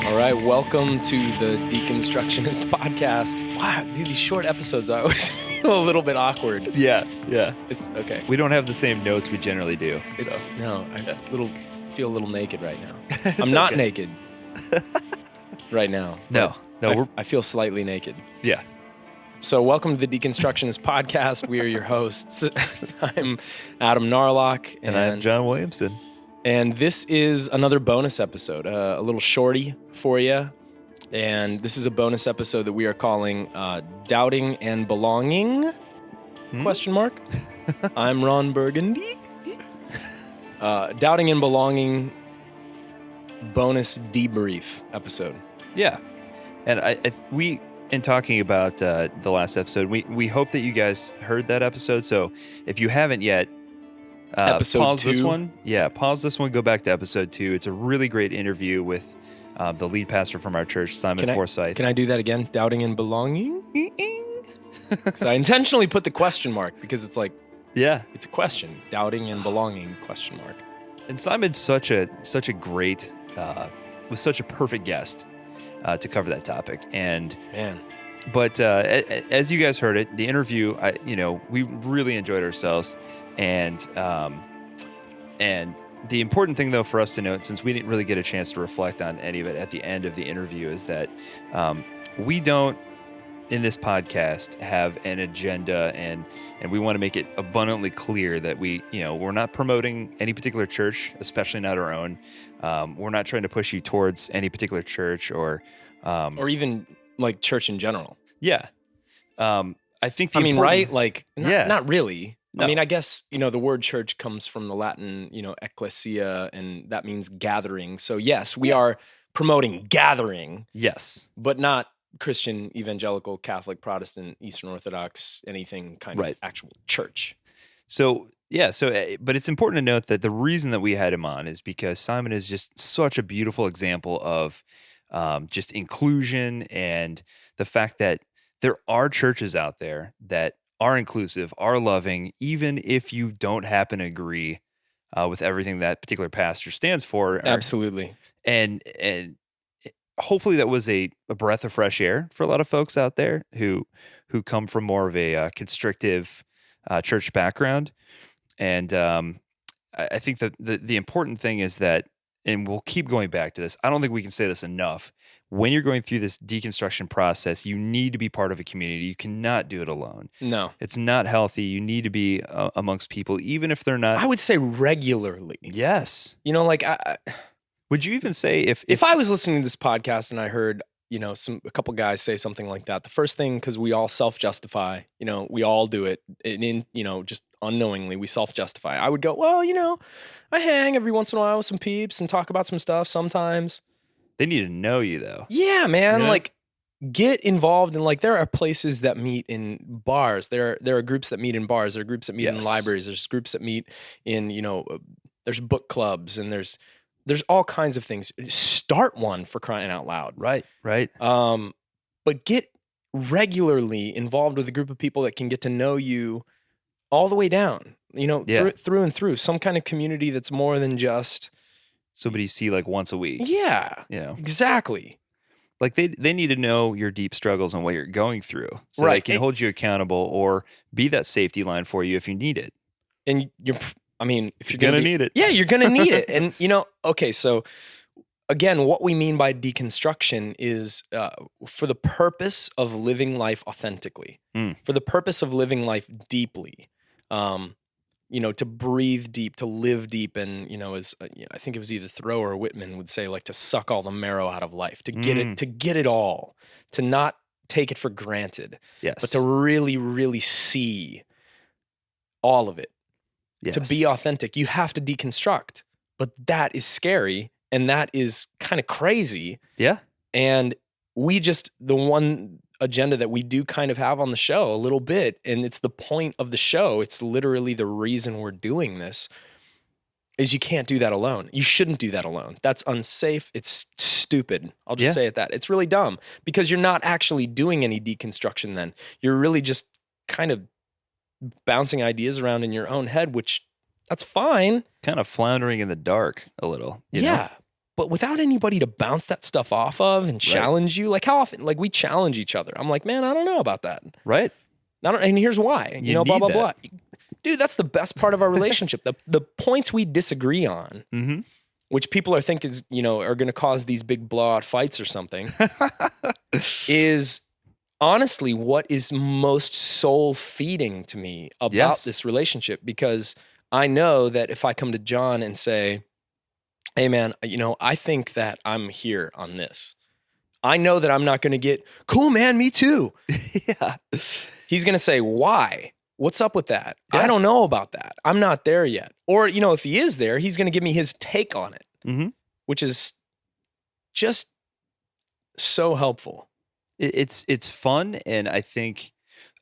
All right, welcome to the Deconstructionist podcast. Wow, dude, these short episodes I always feel a little bit awkward. Yeah. It's okay. We don't have the same notes we generally do. It's so. no, I feel a little naked right now. It's I'm not okay. naked right now. No, I feel slightly naked. Yeah. So welcome to the Deconstructionist podcast. We are your hosts. I'm Adam Narlock. And I'm John Williamson. And this is another bonus episode, a little shorty for you. And this is a bonus episode that we are calling Doubting and Belonging, question mark. I'm Ron Burgundy. Doubting and Belonging bonus debrief episode. Yeah. And we, in talking about the last episode, we hope that you guys heard that episode. So if you haven't yet, Episode pause 2. this one. Yeah, pause this one. Go back to episode 2. It's a really great interview with the lead pastor from our church, Simon Forsyth. Can I do that again? Doubting and Belonging? So I intentionally put the question mark because it's like, yeah, it's a question. Doubting and Belonging, question mark. And Simon's such a great, was such a perfect guest to cover that topic. And man. But as you guys heard it, the interview, we really enjoyed ourselves. And the important thing, though, for us to note, since we didn't really get a chance to reflect on any of it at the end of the interview, is that we don't, in this podcast, have an agenda, and we want to make it abundantly clear that we're not promoting any particular church, especially not our own. We're not trying to push you towards any particular church or even like church in general. Yeah. I think right? Like, not really. No. I mean, I guess, the word church comes from the Latin, ecclesia, and that means gathering. So yes, we are promoting gathering. Yes. But not Christian, evangelical, Catholic, Protestant, Eastern Orthodox, anything kind of actual church. So, but it's important to note that the reason that we had him on is because Simon is just such a beautiful example of just inclusion and the fact that there are churches out there that are inclusive, are loving, even if you don't happen to agree with everything that particular pastor stands for. Absolutely. And hopefully that was a breath of fresh air for a lot of folks out there who come from more of a constrictive church background. And I think that the important thing is that, and we'll keep going back to this, I don't think we can say this enough. When you're going through this deconstruction process, you need to be part of a community. You cannot do it alone. No. It's not healthy. You need to be amongst people, even if they're not. I would say regularly. Yes. Would you even say if I was listening to this podcast and I heard, a couple guys say something like that, the first thing, because we all self-justify, we all do it, just unknowingly, we self-justify. I would go, well, I hang every once in a while with some peeps and talk about some stuff sometimes. They need to know you, though. Yeah, man. Get involved in, there are places that meet in bars. There are groups that meet in bars. There are groups that meet in libraries. There's groups that meet in, there's book clubs, and there's all kinds of things. Start one, for crying out loud. Right. But get regularly involved with a group of people that can get to know you all the way down, through and through. Some kind of community that's more than just somebody you see once a week. Yeah. Exactly. They need to know your deep struggles and what you're going through, so they can hold you accountable or be that safety line for you if you need it. And if you're gonna need it. Yeah, you're gonna need it. And okay, so again, what we mean by deconstruction is for the purpose of living life authentically, for the purpose of living life deeply, to breathe deep, to live deep, and as I think it was either Thoreau or Whitman would say, to suck all the marrow out of life, to get it all, to not take it for granted, but to really, really see all of it. Yes. To be authentic, you have to deconstruct, but that is scary and that is kind of crazy. Yeah. And the one agenda that we do kind of have on the show a little bit, and it's the point of the show, it's literally the reason we're doing this, is you can't do that alone. You shouldn't do that alone. That's unsafe. It's stupid. I'll just say it that. It's really dumb because you're not actually doing any deconstruction then. You're really just kind of bouncing ideas around in your own head, which that's fine. Kind of floundering in the dark a little. You know? but without anybody to bounce that stuff off of and challenge you. Like how often, like we challenge each other. I'm like, man, I don't know about that. Right. And here's why, You blah, blah, need blah. Dude, that's the best part of our relationship. The points we disagree on, which people are thinking is, are going to cause these big blowout fights or something, is honestly what is most soul feeding to me about this relationship. Because I know that if I come to John and say, hey man, I think that I'm here on this, I know that I'm not going to get, cool man, me too. Yeah. He's going to say, why? What's up with that? Yeah. I don't know about that. I'm not there yet. Or, if he is there, he's going to give me his take on it, which is just so helpful. It's fun. And I think,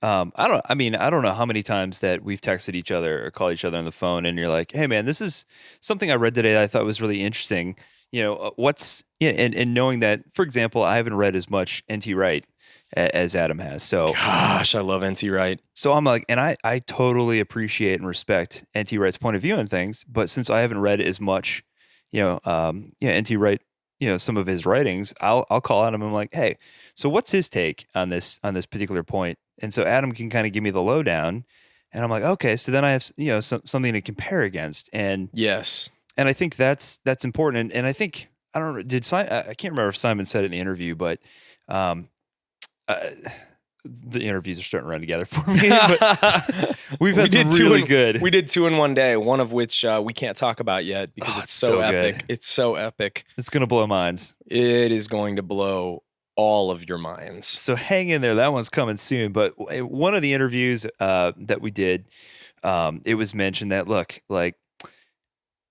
I don't know how many times that we've texted each other or called each other on the phone and you're like, hey man, this is something I read today that I thought was really interesting. And knowing that, for example, I haven't read as much N.T. Wright as Adam has. So, gosh, I love N.T. Wright. So I'm like, and I totally appreciate and respect N.T. Wright's point of view on things, but since I haven't read as much, N.T. Wright, some of his writings, I'll call Adam and I'm like, hey, so what's his take on this particular point? And so Adam can kind of give me the lowdown, and I'm like, okay, so then I have something to compare against, and yes, and I think that's important, and I think I don't know, I can't remember if Simon said it in the interview, but the interviews are starting to run together for me. But we've had some really good. We did 2 in one day, one of which we can't talk about yet because it's so epic. Good. It's so epic. It's gonna blow minds. It is going to blow all of your minds. So hang in there. That one's coming soon. But one of the interviews that we did, it was mentioned that, look, like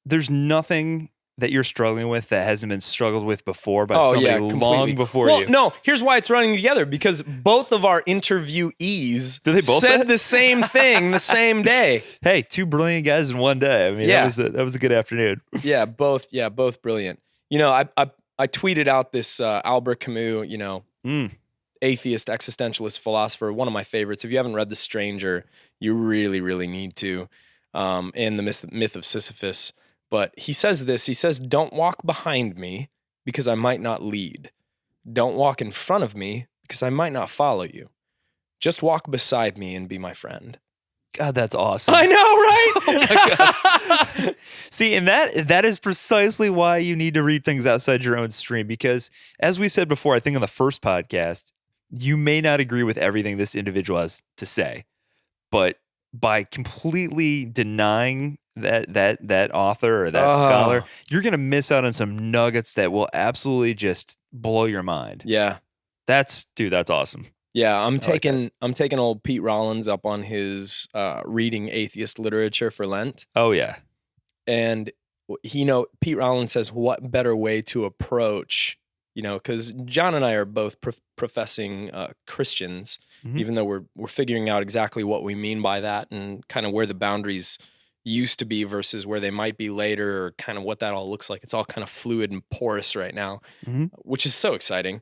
there's nothing that you're struggling with that hasn't been struggled with before by somebody long before you. No, here's why it's running together, because both of our interviewees both said the same thing the same day. Hey, 2 brilliant guys in one day. I mean, that was a good afternoon. Both brilliant. I tweeted out this Albert Camus, atheist existentialist philosopher, one of my favorites. If you haven't read The Stranger, you really, really need to. And the myth of Sisyphus. But he says this, he says, don't walk behind me because I might not lead. Don't walk in front of me because I might not follow you. Just walk beside me and be my friend. God, that's awesome. I know, right? Oh my God. See, and that is precisely why you need to read things outside your own stream, because as we said before, I think on the first podcast, you may not agree with everything this individual has to say, but by completely denying that author or that scholar, you're going to miss out on some nuggets that will absolutely just blow your mind. Yeah. That's awesome. Yeah, I'm taking old Pete Rollins up on his reading atheist literature for Lent. Oh yeah. And Pete Rollins says, what better way to approach, because John and I are both professing Christians, even though we're figuring out exactly what we mean by that and kind of where the boundaries used to be versus where they might be later, or kind of what that all looks like. It's all kind of fluid and porous right now, which is so exciting.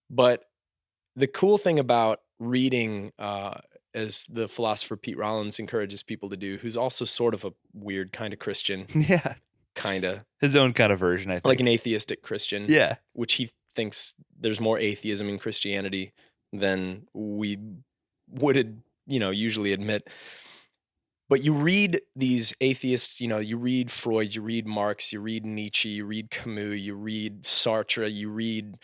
But the cool thing about reading, as the philosopher Pete Rollins encourages people to do, who's also sort of a weird kind of Christian. Yeah. Kind of. His own kind of version, I think. Like an atheistic Christian. Yeah. Which he thinks there's more atheism in Christianity than we would, usually admit. But you read these atheists, you read Freud, you read Marx, you read Nietzsche, you read Camus, you read Sartre, you read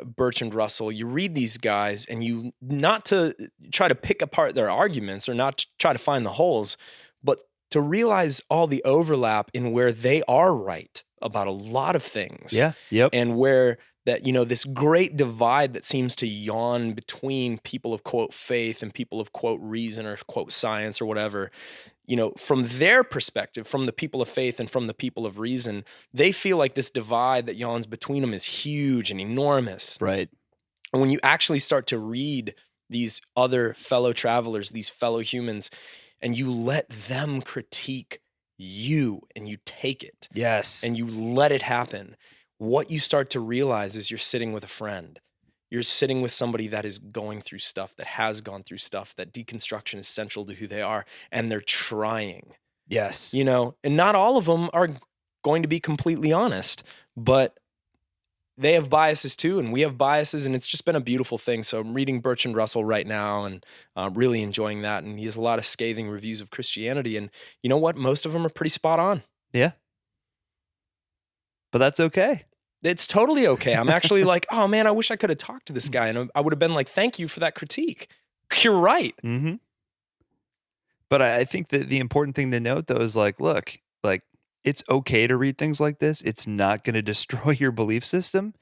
Bertrand Russell, you read these guys, and you, not to try to pick apart their arguments or not to try to find the holes, but to realize all the overlap in where they are right about a lot of things. Yeah. Yep. And where that, this great divide that seems to yawn between people of quote faith and people of quote reason or quote science or whatever, from their perspective, from the people of faith and from the people of reason, they feel like this divide that yawns between them is huge and enormous. Right. And when you actually start to read these other fellow travelers, these fellow humans, and you let them critique you and you take it. Yes. And you let it happen. What you start to realize is you're sitting with a friend. You're sitting with somebody that is going through stuff, that has gone through stuff, that deconstruction is central to who they are, and they're trying. Yes. And not all of them are going to be completely honest, but they have biases too, and we have biases, and it's just been a beautiful thing. So I'm reading Bertrand Russell right now and really enjoying that. And he has a lot of scathing reviews of Christianity. And you know what? Most of them are pretty spot on. Yeah. But that's okay. It's totally okay. I'm actually like, oh man, I wish I could have talked to this guy. And I would have been like, thank you for that critique. You're right. Mm-hmm. But I think that the important thing to note, though, is like, look, like, it's okay to read things like this. It's not going to destroy your belief system.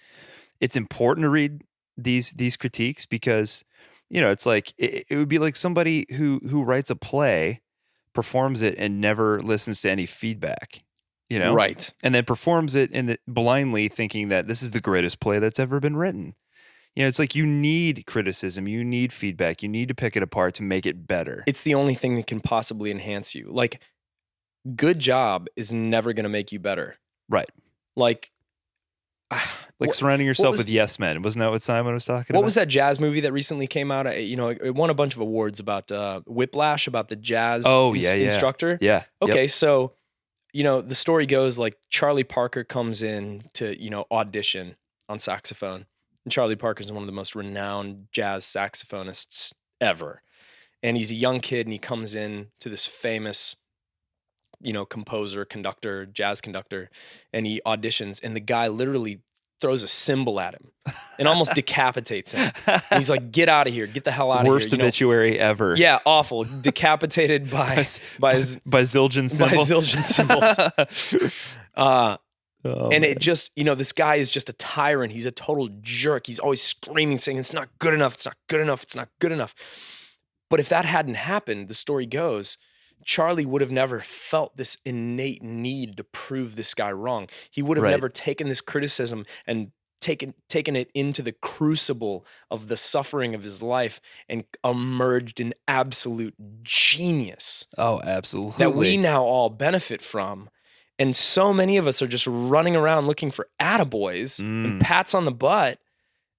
It's important to read these critiques because, you know, it's like it would be like somebody who writes a play, performs it, and never listens to any feedback, you know? Right. And then performs it blindly thinking that this is the greatest play that's ever been written. You know, it's like you need criticism, you need feedback, you need to pick it apart to make it better. It's the only thing that can possibly enhance you. Like, good job is never going to make you better. Right. Like surrounding yourself with yes men. Wasn't that what Simon was talking about? What was that jazz movie that recently came out? You know, it won a bunch of awards about Whiplash, about the jazz instructor. Yeah. Okay, Yep. so, you know, the story goes like Charlie Parker comes in to, you know, audition on saxophone. And Charlie Parker is one of the most renowned jazz saxophonists ever. And he's a young kid and he comes in to this famous, you know, composer, conductor, jazz conductor, and he auditions, and the guy literally throws a cymbal at him and almost decapitates him. And he's like, get out of here. Get the hell out of here. Worst obituary ever. Yeah, awful. Decapitated by Zildjian cymbals. By Zildjian cymbals. And it just, you know, this guy is just a tyrant. He's a total jerk. He's always screaming, saying, it's not good enough. It's not good enough. It's not good enough. But if that hadn't happened, the story goes, Charlie would have never felt this innate need to prove this guy wrong. He would have never taken this criticism and taken it into the crucible of the suffering of his life and emerged an absolute genius. Oh, absolutely. That we now all benefit from. And so many of us are just running around looking for attaboys and pats on the butt.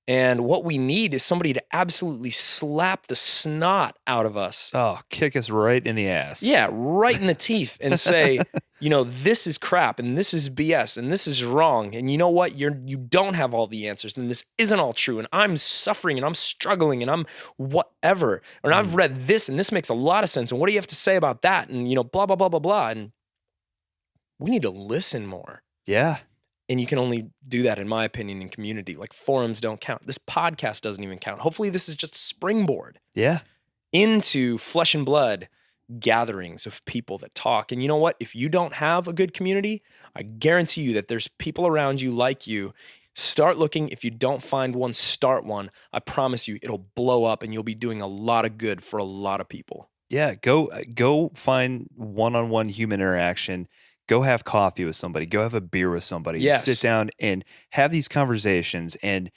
And what we need is somebody to absolutely slap the snot out of us. Oh, kick us right in the ass. Yeah, right in the teeth and say, you know, this is crap and this is BS and this is wrong. And you know what? You don't have all the answers and this isn't all true. And I'm suffering and I'm struggling and I'm whatever. And I've read this and this makes a lot of sense. And what do you have to say about that? And, you know, blah, blah, blah, blah, blah. And we need to listen more. Yeah. And you can only do that, in my opinion, in community. Like, forums don't count. This podcast doesn't even count. Hopefully this is just a springboard into flesh and blood gatherings of people that talk. And you know what? If you don't have a good community, I guarantee you that there's people around you like you. Start looking. If you don't find one, start one. I promise you, it'll blow up and you'll be doing a lot of good for a lot of people. Yeah, go find one-on-one human interaction. Go have coffee with somebody. Go have a beer with somebody. Yes. Sit down and have these conversations and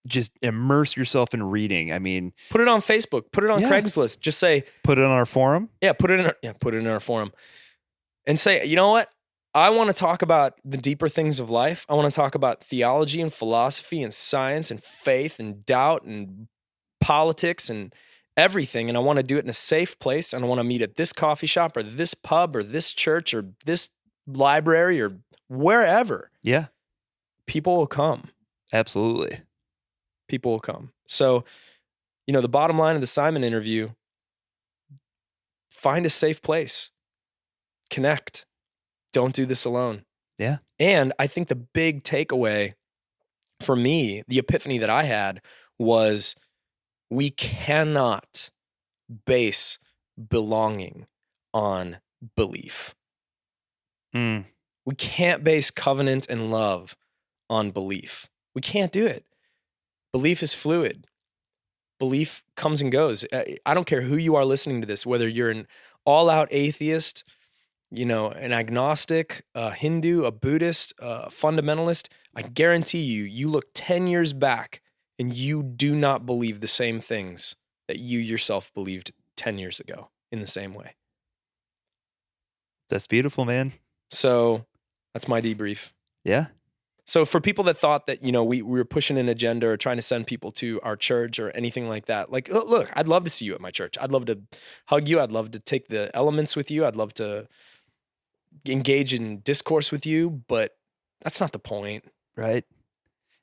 just immerse yourself in reading. I mean, put it on Facebook. Put it on Craigslist. Just say, put it on our forum. Yeah, put it in our forum, and say, you know what? I want to talk about the deeper things of life. I want to talk about theology and philosophy and science and faith and doubt and politics and everything, and I want to do it in a safe place, and I want to meet at this coffee shop or this pub or this church or this library or wherever. Yeah. People will come. Absolutely. People will come. So, you know, the bottom line of the Simon interview, find a safe place. Connect. Don't do this alone. Yeah. And I think the big takeaway for me, the epiphany that I had was, we cannot base belonging on belief. We can't base covenant and love on belief. We can't do it. Belief is fluid. Belief comes and goes. I don't care who you are listening to this, whether you're an all-out atheist, you know, an agnostic, a Hindu, a Buddhist, a fundamentalist. I guarantee you look 10 years back and you do not believe the same things that you yourself believed 10 years ago in the same way. That's beautiful, man. So that's my debrief. Yeah. So for people that thought that, you know, we were pushing an agenda or trying to send people to our church or anything like that, like, look, I'd love to see you at my church. I'd love to hug you. I'd love to take the elements with you. I'd love to engage in discourse with you, but that's not the point. Right.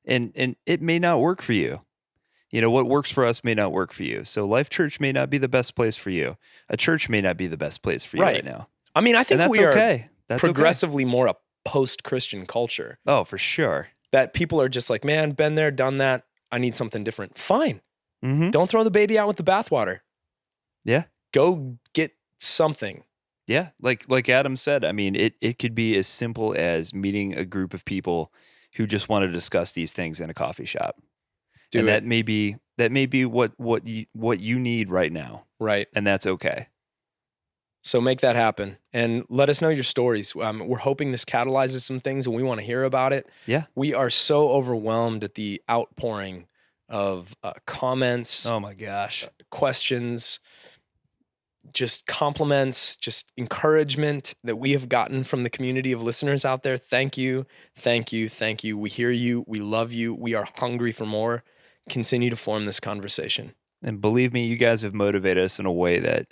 And it may not work for you. You know, what works for us may not work for you. So Life Church may not be the best place for you. A church may not be the best place for you right now. I mean, I think that's we are okay. That's progressively more a post-Christian culture. Oh, for sure. That people are just like, man, been there, done that. I need something different. Fine. Mm-hmm. Don't throw the baby out with the bathwater. Yeah. Go get something. Yeah. Like Adam said, I mean, it could be as simple as meeting a group of people who just want to discuss these things in a coffee shop. That may be what you need right now. Right. And that's okay. So make that happen and let us know your stories. We're hoping this catalyzes some things and we want to hear about it. Yeah. We are so overwhelmed at the outpouring of comments. Oh my gosh. Questions, just compliments, just encouragement that we have gotten from the community of listeners out there. Thank you. Thank you. Thank you. We hear you. We love you. We are hungry for more. Continue to form this conversation. And believe me, you guys have motivated us in a way that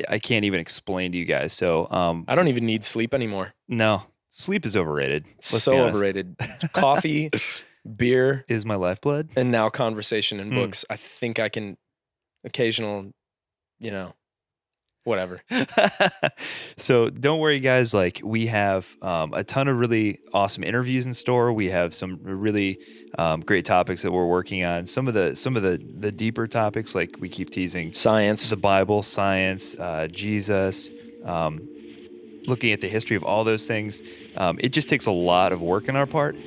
I can't even explain to you guys. So I don't even need sleep anymore. No, sleep is overrated. Let's so overrated. Coffee, beer is my lifeblood. And now conversation and books. I think I can occasional, whatever. So don't worry, guys. Like we have a ton of really awesome interviews in store. We have some really great topics that we're working on. Some of the deeper topics, like we keep teasing, science, the Bible, science, Jesus, looking at the history of all those things. It just takes a lot of work on our part.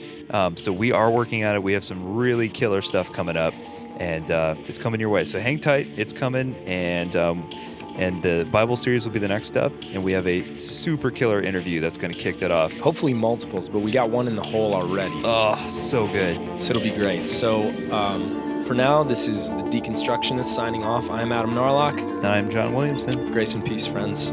So we are working on it. We have some really killer stuff coming up, and it's coming your way. So hang tight. It's coming, and the Bible series will be the next step, and we have a super killer interview that's going to kick that off. Hopefully multiples, but we got one in the hole already. Oh, so good. So it'll be great. So for now, this is the Deconstructionist signing off. I'm Adam Narlock. And I'm John Williamson. Grace and peace, friends.